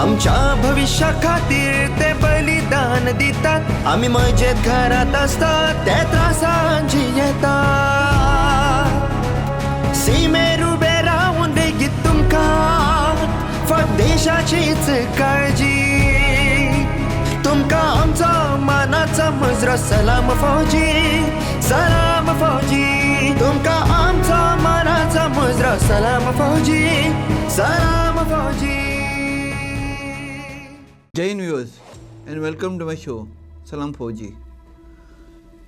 आमच्या भविष्या खातीर ते बलिदान दितात. आम्ही मजेत घरात असतात ते त्रासांची येतात. सीमेर उबे राहून देगीत तुमकां फक्त देशाचीच काळजी. तुमका आमचा मानाचा मुजरा सलाम फौजी, सलाम फौजी. तुमका आमचा मानाचा मुजरा सलाम फौजी, सलाम फौजी. Jai Hind viewers and welcome to my show SALAAM FAUJI.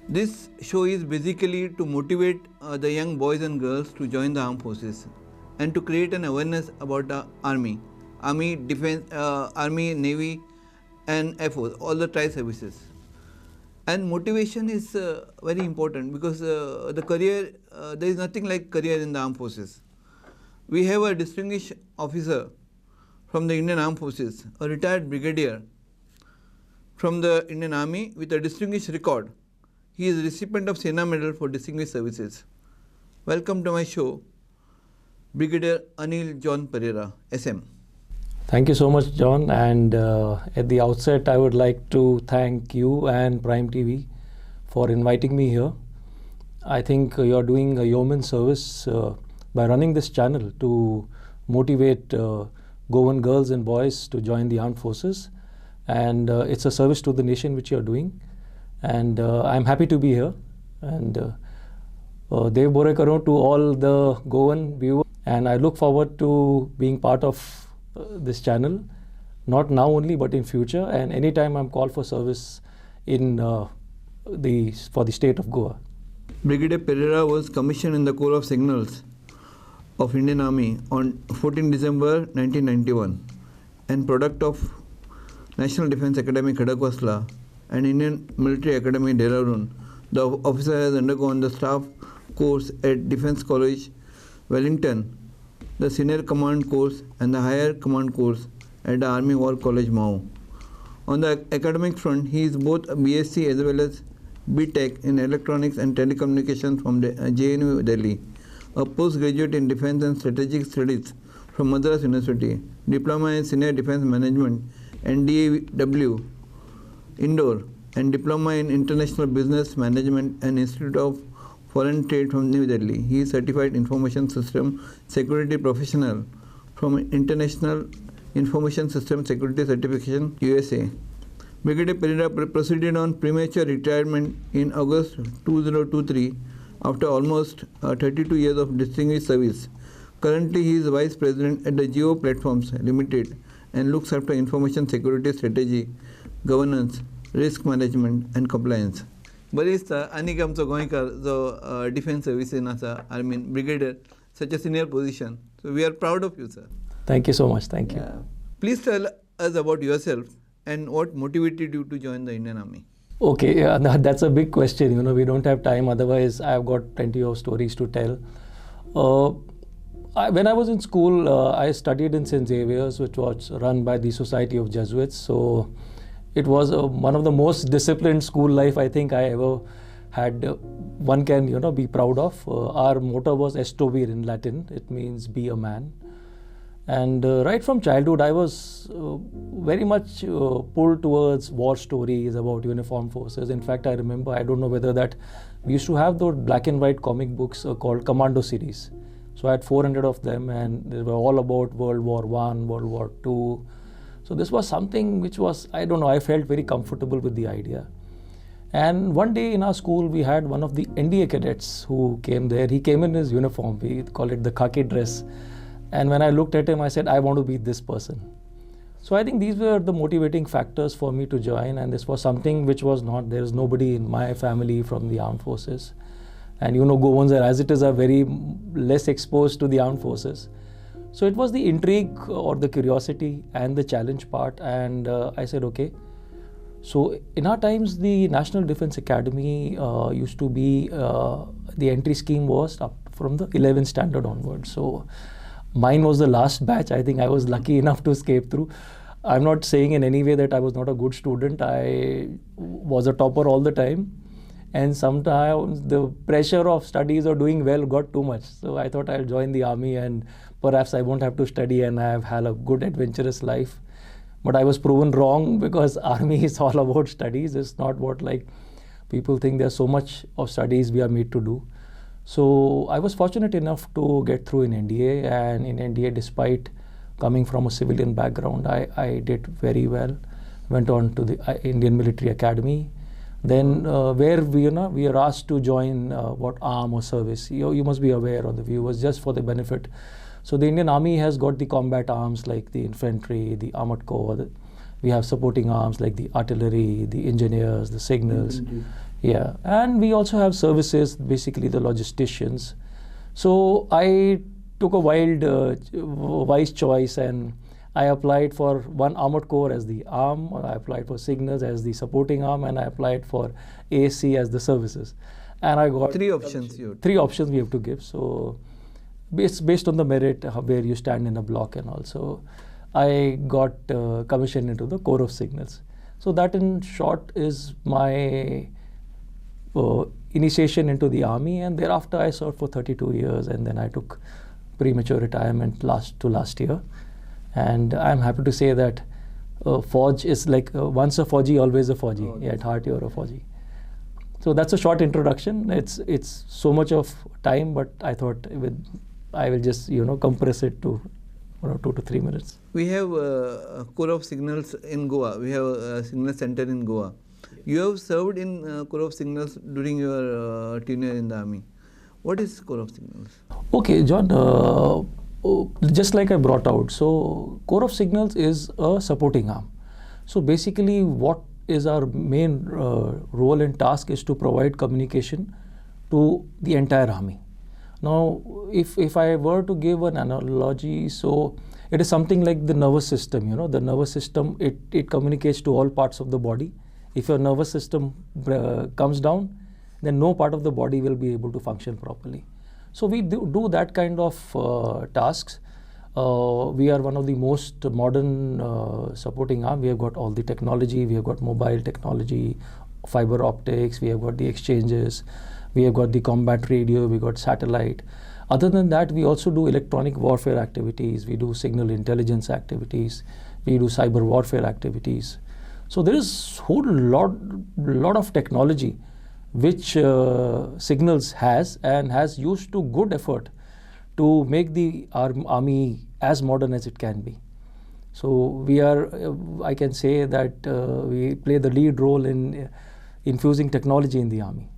This show is basically to motivate the young boys and girls to join the armed forces and to create an awareness about the army, defense, army, navy and air force, all the tri-services. And motivation is very important because the career, there is nothing like career in the armed forces. We have a distinguished officer from the Indian Armed Forces, a retired brigadier from the Indian Army with a distinguished record. He is a recipient of Sena Medal for Distinguished Services. Welcome to my show, Brigadier Anil John Pereira, SM. Thank you so much, John. And at the outset, I would like to thank you and Prime TV for inviting me here. I think you are doing a yeoman service by running this channel to motivate Goan girls and boys to join the armed forces, and it's a service to the nation which you are doing, and I'm happy to be here. And Dev Bore Karo to all the Goan viewers, and I look forward to being part of this channel, not now only but in future, and anytime I'm called for service in for the state of Goa. Brigadier Pereira was commissioned in the Corps of Signals of Indian Army on 14 December 1991 and product of National Defence Academy Khadakwasla and Indian Military Academy Dehradun. The officer has undergone the staff course at Defence College Wellington, the Senior Command course and the Higher Command course at the Army War College Mau. On the academic front, he is both a BSc as well as BTech in Electronics and Telecommunications from JNU Delhi, a postgraduate in Defence and Strategic Studies from Madras University, Diploma in Senior Defence Management and DAW, Indore, and Diploma in International Business Management and Institute of Foreign Trade from New Delhi. He is Certified Information System Security Professional from International Information System Security Certification, USA. Brigadier Pereira proceeded on premature retirement in August 2023 after almost 32 years of distinguished service. Currently, he is Vice President at the Geo Platforms Limited and looks after information security strategy, governance, risk management and compliance. बरेच आनीक आमचो गोंयकार जो defence सर्विसीन आसा, I mean brigadier, such a senior position. So we are proud of you, sir. Thank you so much. Thank you. Please tell us about yourself and what motivated you to join the Indian Army. Okay, yeah, that's a big question. You know, we don't have time. Otherwise, I've got plenty of stories to tell. When I was in school, I studied in St. Xavier's, which was run by the Society of Jesuits. So it was one of the most disciplined school life I think I ever had. One can, you know, be proud of. Our motto was Esto Vir in Latin. It means be a man. And right from childhood, I was very much pulled towards war stories about uniformed forces. In fact, I remember, I don't know whether that, we used to have those black and white comic books called Commando series. So I had 400 of them, and they were all about World War I, World War II. So this was something which was, I don't know, I felt very comfortable with the idea. And one day in our school, we had one of the NDA cadets who came there. He came in his uniform, we call it the khaki dress. And when I looked at him, I said, I want to be this person. So I think these were the motivating factors for me to join. And this was something which was not, there is nobody in my family from the armed forces. And you know, Goans are, as it is, are very less exposed to the armed forces. So it was the intrigue or the curiosity and the challenge part. And I said, okay. So in our times, the National Defence Academy used to be, the entry scheme was up from the 11th standard onwards. So mine was the last batch. I think I was lucky enough to escape through. I'm not saying in any way that I was not a good student. I was a topper all the time. And sometimes the pressure of studies or doing well got too much. So I thought I'll join the army and perhaps I won't have to study and I've had a good adventurous life. But I was proven wrong, because army is all about studies. It's not what like people think. There's so much of studies we are made to do. So I was fortunate enough to get through in NDA, and in NDA, despite coming from a civilian background, I did very well. Went on to the Indian Military Academy. Then where we are asked to join what arm or service. You must be aware of the viewers, just for the benefit. So the Indian Army has got the combat arms like the infantry, the armored corps. We have supporting arms like the artillery, the engineers, the signals. Yeah, and we also have services, basically the logisticians. So I took a wise choice, and I applied for one armored corps as the arm, I applied for signals as the supporting arm, and I applied for ASC as the services. And I got Three options we have to give. So it's based on the merit, where you stand in a block, and also I got commissioned into the Corps of Signals. So that in short is my initiation into the army, and thereafter I served for 32 years, and then I took premature retirement last year. And I'm happy to say that Fauj is like once a Fauji, always a Fauji. Oh, at heart, you're a Fauji. So that's a short introduction. It's so much of time, but I thought I will just compress it to 2 to 3 minutes. We have a Corps of Signals in Goa. We have a signal center in Goa. You have served in Corps of Signals during your tenure in the army. What is Corps of Signals? Okay, John. Just like I brought out, so Corps of Signals is a supporting arm. So basically, what is our main role and task is to provide communication to the entire army. Now, if I were to give an analogy, so it is something like the nervous system. The nervous system, it communicates to all parts of the body. If your nervous system comes down, then no part of the body will be able to function properly. So we do that kind of tasks. We are one of the most modern supporting arm. We have got all the technology. We have got mobile technology, fiber optics. We have got the exchanges. We have got the combat radio. We got satellite. Other than that, we also do electronic warfare activities. We do signal intelligence activities. We do cyber warfare activities. So there is a whole lot of technology which Signals has, and has used to good effort to make the army as modern as it can be. So we are, I can say that we play the lead role in infusing technology in the army.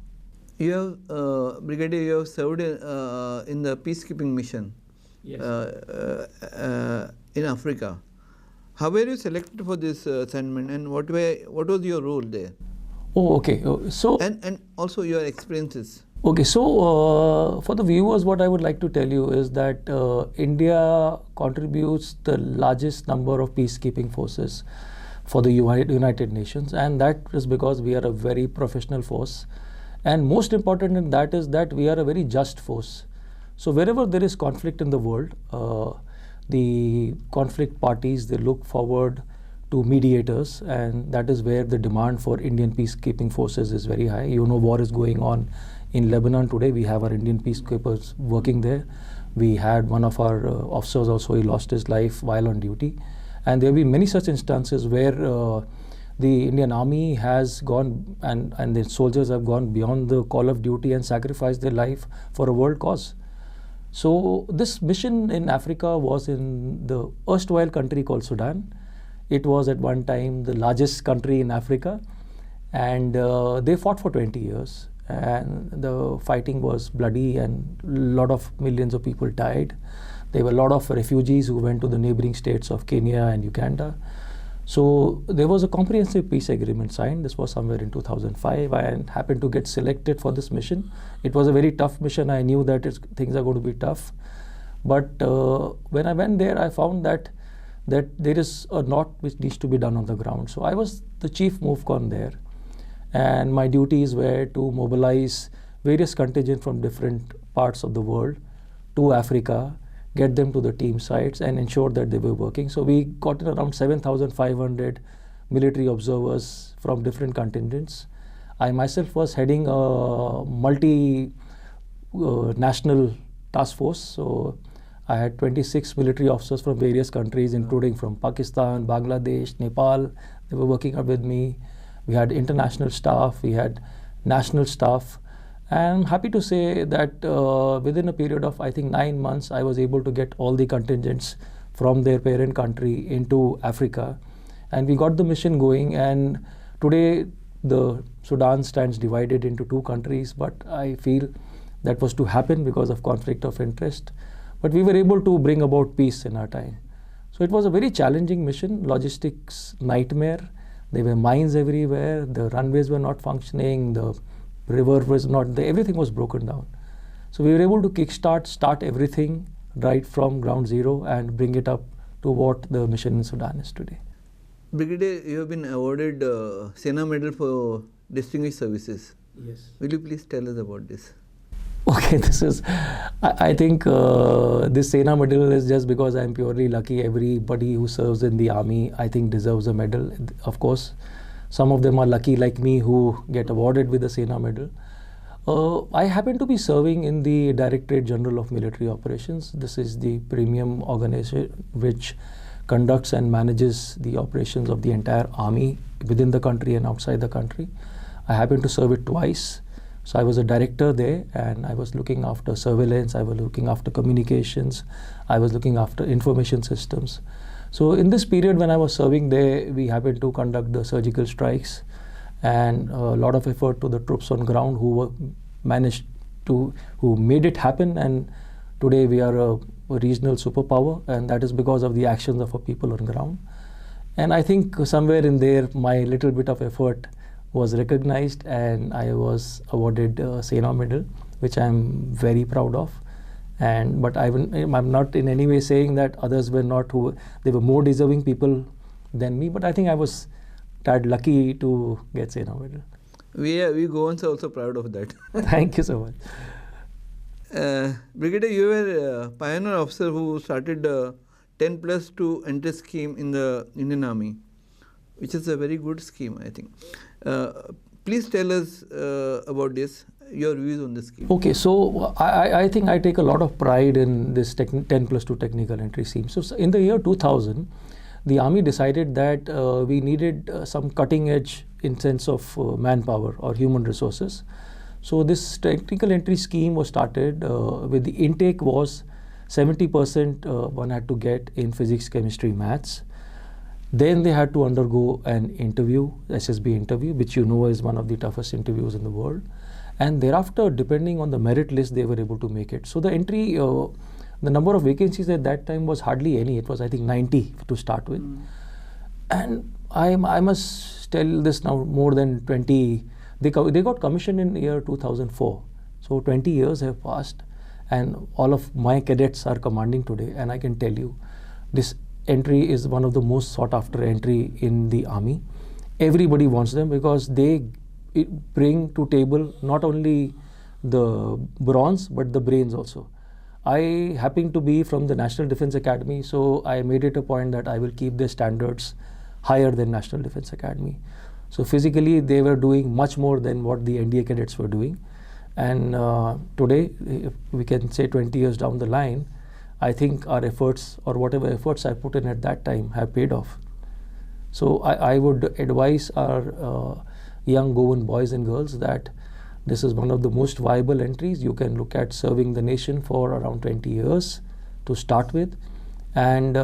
You have, Brigadier, you have served in the peacekeeping mission. Yes. In Africa. How were you selected for this assignment, and what was your role there? Oh, okay. So and also your experiences. Okay, so for the viewers, what I would like to tell you is that India contributes the largest number of peacekeeping forces for the United Nations, and that is because we are a very professional force. And most important in that is that we are a very just force. So wherever there is conflict in the world, the conflict parties, they look forward to mediators, and that is where the demand for Indian peacekeeping forces is very high. War is going on in Lebanon today. We have our Indian peacekeepers working there. We had one of our officers also, he lost his life while on duty. And there have been many such instances where the Indian Army has gone and the soldiers have gone beyond the call of duty and sacrificed their life for a world cause. So this mission in Africa was in the erstwhile country called Sudan. It was at one time the largest country in Africa, and they fought for 20 years. And the fighting was bloody, and a lot of millions of people died. There were a lot of refugees who went to the neighboring states of Kenya and Uganda. So there was a comprehensive peace agreement signed. This was somewhere in 2005. I happened to get selected for this mission. It was a very tough mission. I knew that things are going to be tough. But when I went there, I found that there is a lot which needs to be done on the ground. So I was the chief MOVCON there. And my duties were to mobilize various contingents from different parts of the world to Africa, get them to the team sites, and ensure that they were working. So we got around 7,500 military observers from different contingents. I myself was heading a multi-national task force. So I had 26 military officers from various countries, including from Pakistan, Bangladesh, Nepal. They were working out with me. We had international staff, we had national staff. And I'm happy to say that within a period of, I think, 9 months, I was able to get all the contingents from their parent country into Africa. And we got the mission going. And today, the Sudan stands divided into 2 countries, but I feel that was to happen because of conflict of interest. But we were able to bring about peace in our time. So it was a very challenging mission, logistics nightmare. There were mines everywhere, the runways were not functioning, the river was not there, everything was broken down. So we were able to start everything right from ground zero and bring it up to what the mission in Sudan is today. Brigadier, you have been awarded Sena Medal for Distinguished Services. Yes. Will you please tell us about this? Okay, this is, I think this Sena medal is just because I'm purely lucky. Everybody who serves in the army, I think, deserves a medal. Of course, some of them are lucky like me who get awarded with the Sena medal. I happen to be serving in the Directorate General of Military Operations. This is the premium organization which conducts and manages the operations of the entire army within the country and outside the country. I happen to serve it twice. So I was a director there, and I was looking after surveillance, I was looking after communications, I was looking after information systems. So in this period when I was serving there, we happened to conduct the surgical strikes, and a lot of effort to the troops on ground who made it happen, and today we are a regional superpower, and that is because of the actions of our people on ground. And I think somewhere in there, my little bit of effort was recognized, and I was awarded Sena Medal, which I'm very proud of. But I'm not in any way saying that others were not, they were more deserving people than me, but I think I was that lucky to get Sena Medal. We Goans are also proud of that. Thank you so much. Brigadier, you were a pioneer officer who started 10+2 entry scheme in the Indian Army, which is a very good scheme, I think. Please tell us about this, your views on this scheme. Okay, so I think I take a lot of pride in this 10+2 technical entry scheme. So in the year 2000, the Army decided that we needed some cutting edge in sense of manpower or human resources. So this technical entry scheme was started with the intake was 70% one had to get in physics, chemistry, maths. Then they had to undergo an interview, SSB interview, which you know is one of the toughest interviews in the world. And thereafter, depending on the merit list, they were able to make it. So the entry, the number of vacancies at that time was hardly any. It was, I think, 90 to start with. And I must tell this now, more than 20, they got commissioned in the year 2004. So 20 years have passed, and all of my cadets are commanding today. And I can tell you, this entry is one of the most sought after entry in the army. Everybody wants them because they bring to table not only the bronze but the brains also. I happen to be from the National Defence Academy, so I made it a point that I will keep their standards higher than National Defence Academy. So physically they were doing much more than what the NDA cadets were doing. And today, if we can say 20 years down the line, I think our efforts, or whatever efforts I put in at that time, have paid off. So I would advise our young Goan boys and girls that this is one of the most viable entries. You can look at serving the nation for around 20 years to start with. And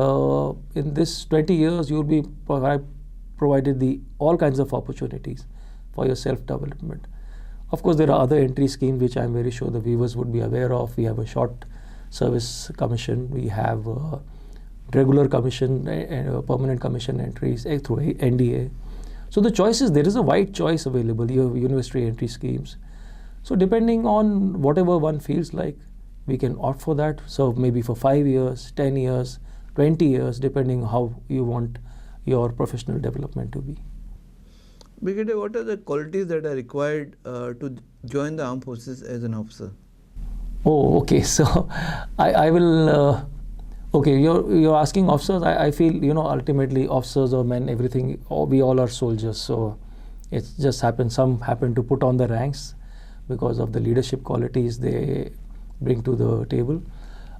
in this 20 years, you will be provided all kinds of opportunities for your self-development. Of course, there are other entry schemes which I'm very sure the viewers would be aware of. We have a short service commission, we have regular commission and permanent commission entries through NDA. So the choices, there is a wide choice available. You have university entry schemes. So depending on whatever one feels like, we can opt for that. So maybe for 5 years, 10 years, 20 years, depending how you want your professional development to be. Brigadier, what are the qualities that are required to join the armed forces as an officer? Oh, okay. So I will, okay, you're asking officers. I feel, ultimately officers or men, everything, we all are soldiers. So it just happens, some happen to put on the ranks because of the leadership qualities they bring to the table.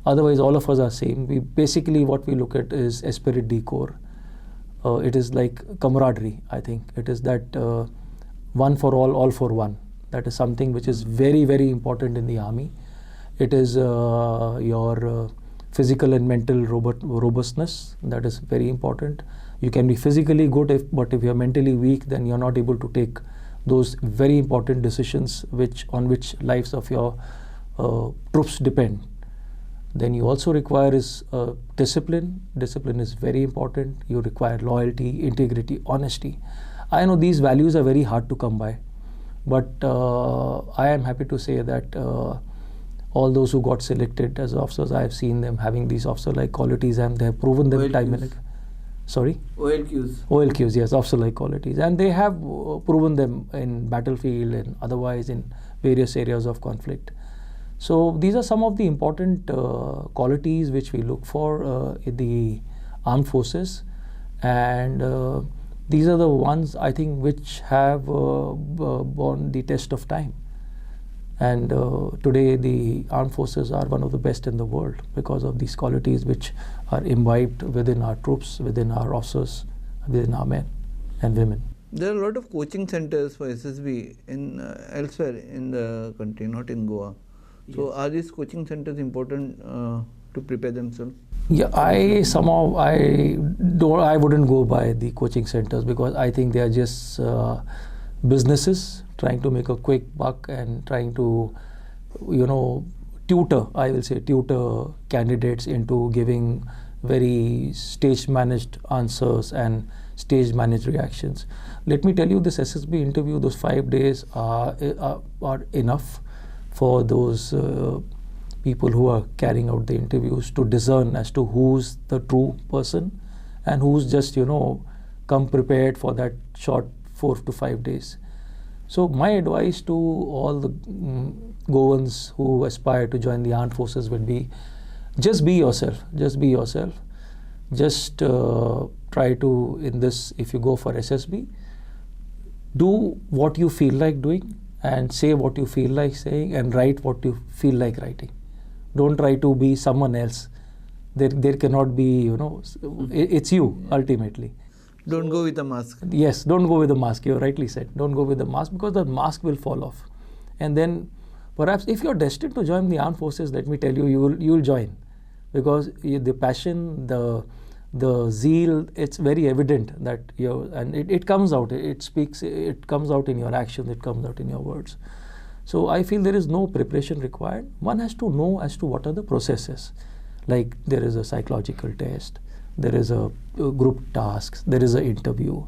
Otherwise, all of us are same. We basically, what we look at is esprit de corps. It is like camaraderie, I think. It is that one for all for one. That is something which is very, very important in the army. It is your physical and mental robustness. That is very important. You can be physically good, but if you are mentally weak, then you are not able to take those very important decisions on which lives of your troops depend. Then you also require is discipline. Discipline is very important. You require loyalty, integrity, honesty. I know these values are very hard to come by, but I am happy to say that all those who got selected as officers, I have seen them having these officer-like qualities, and they have proven them time and again. Sorry? OLQs. OLQs, yes, officer-like qualities. And they have proven them in battlefield and otherwise in various areas of conflict. So these are some of the important qualities which we look for in the armed forces, and these are the ones I think which have borne the test of time. And today the armed forces are one of the best in the world because of these qualities which are imbibed within our troops, within our officers, within our men and women. There are a lot of coaching centers for SSB in elsewhere in the country, not in Goa. So Yes. are these coaching centers important to prepare themselves? Yeah, I wouldn't go by the coaching centers because I think they are just businesses trying to make a quick buck and trying to, tutor candidates into giving very stage managed answers and stage managed reactions. Let me tell you, this SSB interview, those 5 days are enough for those people who are carrying out the interviews to discern as to who's the true person and who's just, come prepared for that short 4 to 5 days. So my advice to all the Goans who aspire to join the armed forces would be, just be yourself, just be yourself. Just try to, in this, if you go for SSB, do what you feel like doing and say what you feel like saying and write what you feel like writing. Don't try to be someone else. There cannot be, it's you ultimately. Don't go with a mask. Yes, don't go with the mask. You rightly said. Don't go with the mask because the mask will fall off. And then perhaps if you're destined to join the armed forces, let me tell you, you will join because the passion, the zeal, it's very evident that and it comes out, it comes out in your actions, it comes out in your words. So I feel there is no preparation required. One has to know as to what are the processes. Like there is a psychological test, there is a group tasks, there is an interview.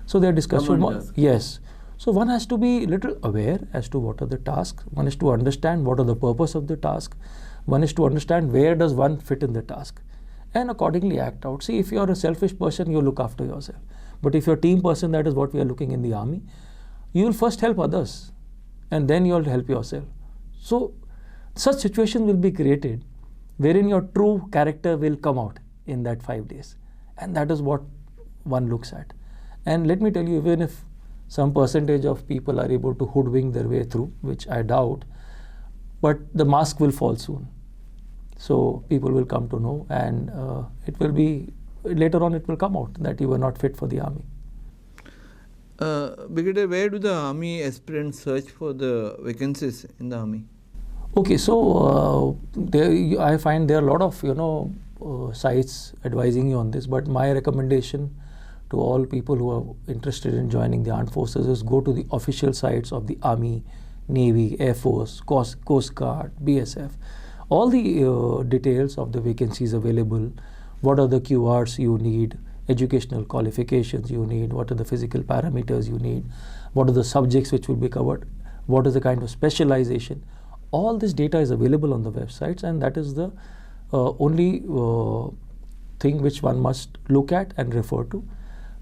So there are discussions. Yes. So one has to be little aware as to what are the tasks. One is to understand what are the purpose of the task. One is to understand where does one fit in the task, and accordingly act out. See, if you are a selfish person, you look after yourself. But if you're a team person, that is what we are looking in the army, you will first help others and then you will help yourself. So such situation will be created wherein your true character will come out in that 5 days. And that is what one looks at. And let me tell you, even if some percentage of people are able to hoodwink their way through, which I doubt, but the mask will fall soon. So people will come to know, and it will be, later on it will come out that you were not fit for the army. Brigadier, where do the army aspirants search for the vacancies in the army? Okay, so I find there are a lot of sites advising you on this, but my recommendation to all people who are interested in joining the armed forces is go to the official sites of the Army, Navy, Air Force, Coast Guard, BSF. All the details of the vacancies available, what are the QRs you need, educational qualifications you need, what are the physical parameters you need, what are the subjects which will be covered, what is the kind of specialization. All this data is available on the websites, and that is the only thing which one must look at and refer to.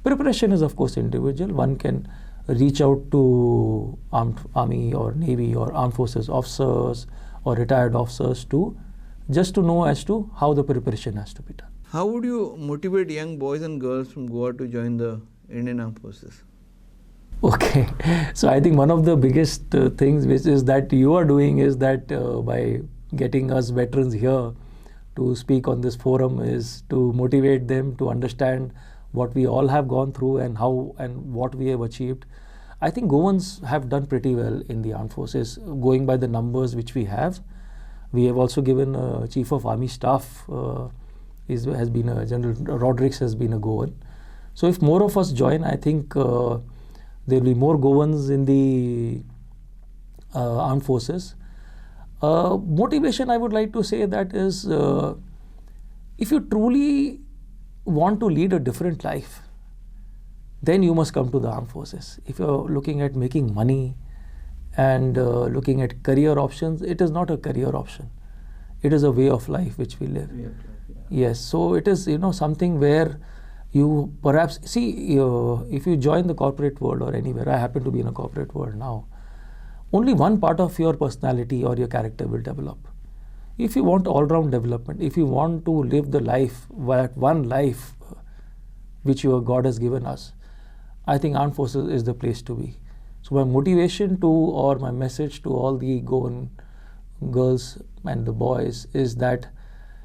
Preparation is of course individual. One can reach out to Army or Navy or Armed Forces officers or retired officers just to know as to how the preparation has to be done. How would you motivate young boys and girls from Goa to join the Indian Armed Forces? Okay, so I think one of the biggest things which is that you are doing is that by getting us veterans here to speak on this forum is to motivate them to understand what we all have gone through and how and what we have achieved. I think Goans have done pretty well in the armed forces, going by the numbers which we have. We have also given Chief of Army Staff has been a General Rodrigues has been a Goan. So if more of us join, I think there will be more Goans in the armed forces. Motivation, I would like to say that is, if you truly want to lead a different life, then you must come to the armed forces. If you're looking at making money and looking at career options, it is not a career option. It is a way of life which we live. Yes, so it is, something where you perhaps see, if you join the corporate world or anywhere, I happen to be in a corporate world now, only one part of your personality or your character will develop. If you want all-round development, if you want to live the life, one life which your God has given us, I think armed forces is the place to be. So my motivation to, or my message to all the Goan girls and the boys is that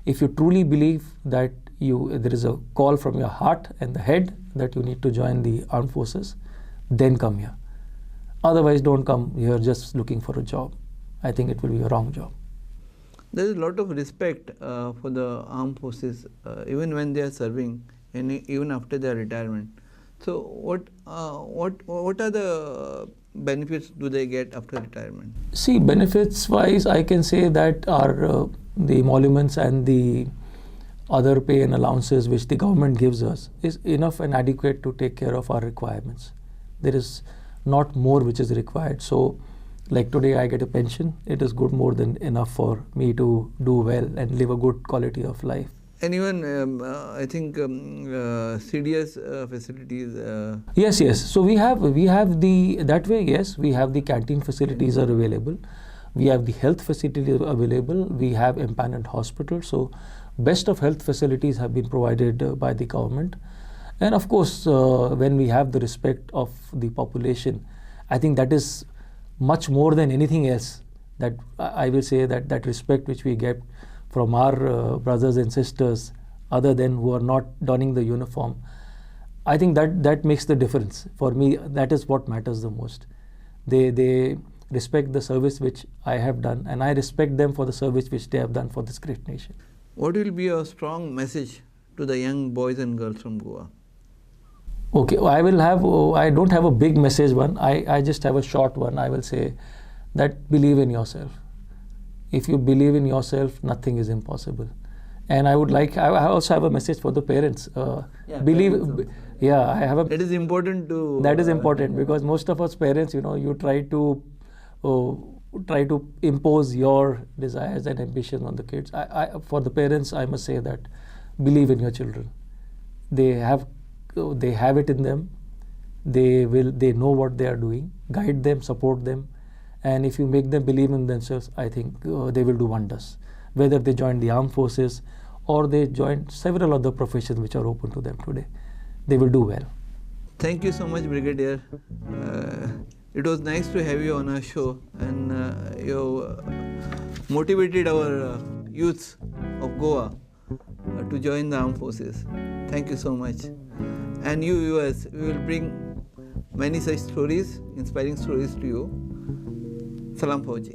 if you truly believe that there is a call from your heart and the head that you need to join the armed forces, then come here. Otherwise, don't come here just looking for a job. I think it will be a wrong job. There is a lot of respect for the armed forces, even when they are serving and even after their retirement. So what are the benefits do they get after retirement? See, benefits wise, I can say that the emoluments and the other pay and allowances which the government gives us is enough and adequate to take care of our requirements. There is not more which is required. So like today I get a pension, it is good, more than enough for me to do well and live a good quality of life. And even I think CDS facilities. Yes. So we have that way. Yes, we have the canteen facilities are available. We have the health facilities available. We have empaneled hospitals. So best of health facilities have been provided by the government. And of course, when we have the respect of the population, I think that is much more than anything else. That I will say that respect which we get from our brothers and sisters, other than who are not donning the uniform, I think that makes the difference. For me, that is what matters the most. They respect the service which I have done, and I respect them for the service which they have done for this great nation. What will be a strong message to the young boys and girls from Goa? Okay, I don't have a big message one. I just have a short one. I will say that believe in yourself. If you believe in yourself, nothing is impossible. And I also have a message for the parents. Believe. Yeah, I have a. That is important to. That is important because most of us parents, you try to impose your desires and ambitions on the kids. For the parents, I must say that believe in your children. They have it in them. They know what they are doing. Guide them, support them. And if you make them believe in themselves, I think they will do wonders. Whether they join the armed forces or they join several other professions which are open to them today, they will do well. Thank you so much, Brigadier. It was nice to have you on our show, and you motivated our youths of Goa to join the armed forces. Thank you so much. And you viewers, we will bring many such stories, inspiring stories to you. Salaam Fauji.